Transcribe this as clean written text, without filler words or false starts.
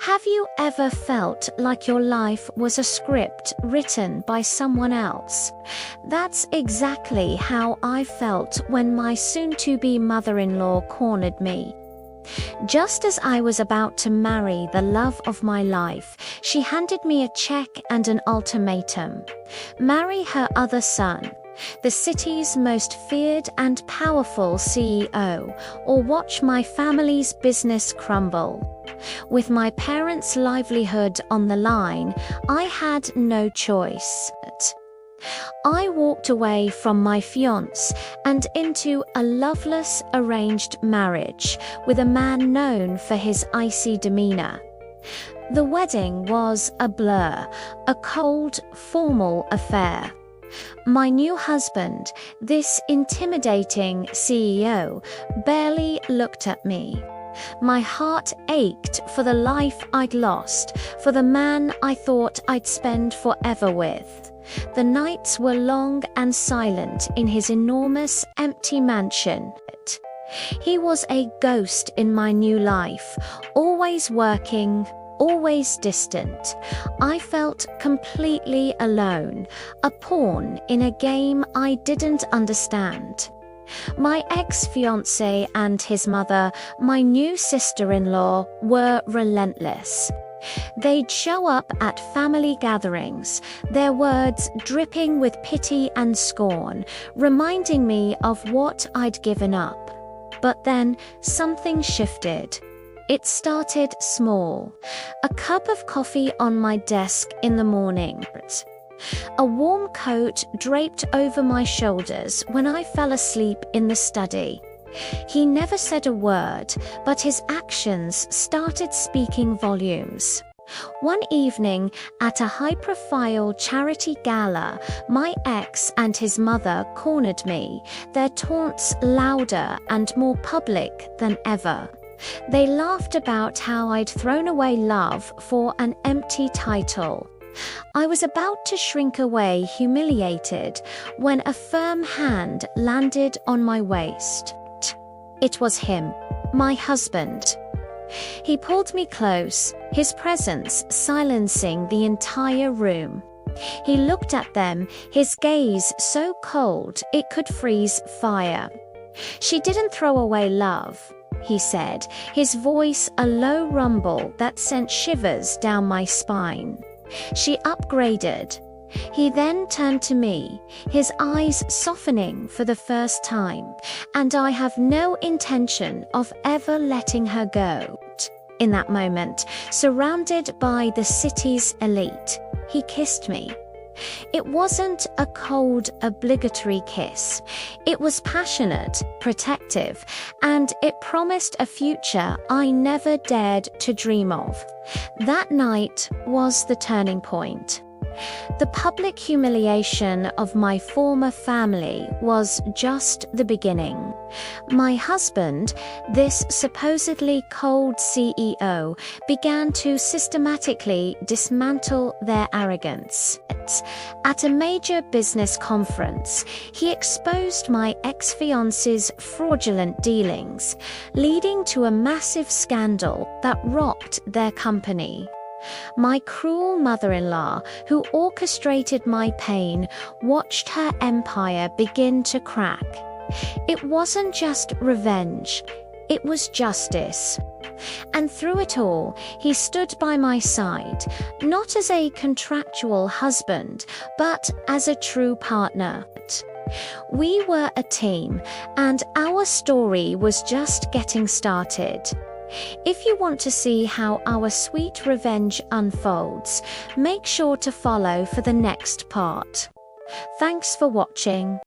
Have you ever felt like your life was a script written by someone else? That's exactly how I felt when my soon-to-be mother-in-law cornered me. Just as I was about to marry the love of my life, she handed me a check and an ultimatum. Marry her other son, the city's most feared and powerful CEO, or watch my family's business crumble. With my parents' livelihood on the line, I had no choice. I walked away from my fiancé and into a loveless arranged marriage with a man known for his icy demeanor. The wedding was a blur, a cold, formal affair. My new husband, this intimidating CEO, barely looked at me. My heart ached for the life I'd lost, for the man I thought I'd spend forever with. The nights were long and silent in his enormous, empty mansion. He was a ghost in my new life, always working, always distant. I felt completely alone, a pawn in a game I didn't understand. My ex-fiancé and his mother, my new sister-in-law, were relentless. They'd show up at family gatherings, their words dripping with pity and scorn, reminding me of what I'd given up. But then something shifted. It started small. A cup of coffee on my desk in the morning. A warm coat draped over my shoulders when I fell asleep in the study. He never said a word, but his actions started speaking volumes. One evening, at a high-profile charity gala, my ex and his mother cornered me, their taunts louder and more public than ever. They laughed about how I'd thrown away love for an empty title. I was about to shrink away humiliated when a firm hand landed on my waist. It was him, my husband. He pulled me close, his presence silencing the entire room. He looked at them, his gaze so cold it could freeze fire. "She didn't throw away love," he said, his voice a low rumble that sent shivers down my spine. "She upgraded." He then turned to me, his eyes softening for the first time, "and I have no intention of ever letting her go." In that moment, surrounded by the city's elite, he kissed me. It wasn't a cold, obligatory kiss. It was passionate, protective, and it promised a future I never dared to dream of. That night was the turning point. The public humiliation of my former family was just the beginning. My husband, this supposedly cold CEO, began to systematically dismantle their arrogance. At a major business conference, he exposed my ex-fiancé's fraudulent dealings, leading to a massive scandal that rocked their company. My cruel mother-in-law, who orchestrated my pain, watched her empire begin to crack. It wasn't just revenge, it was justice. And through it all, he stood by my side, not as a contractual husband, but as a true partner. We were a team, and our story was just getting started. If you want to see how our sweet revenge unfolds, make sure to follow for the next part. Thanks for watching.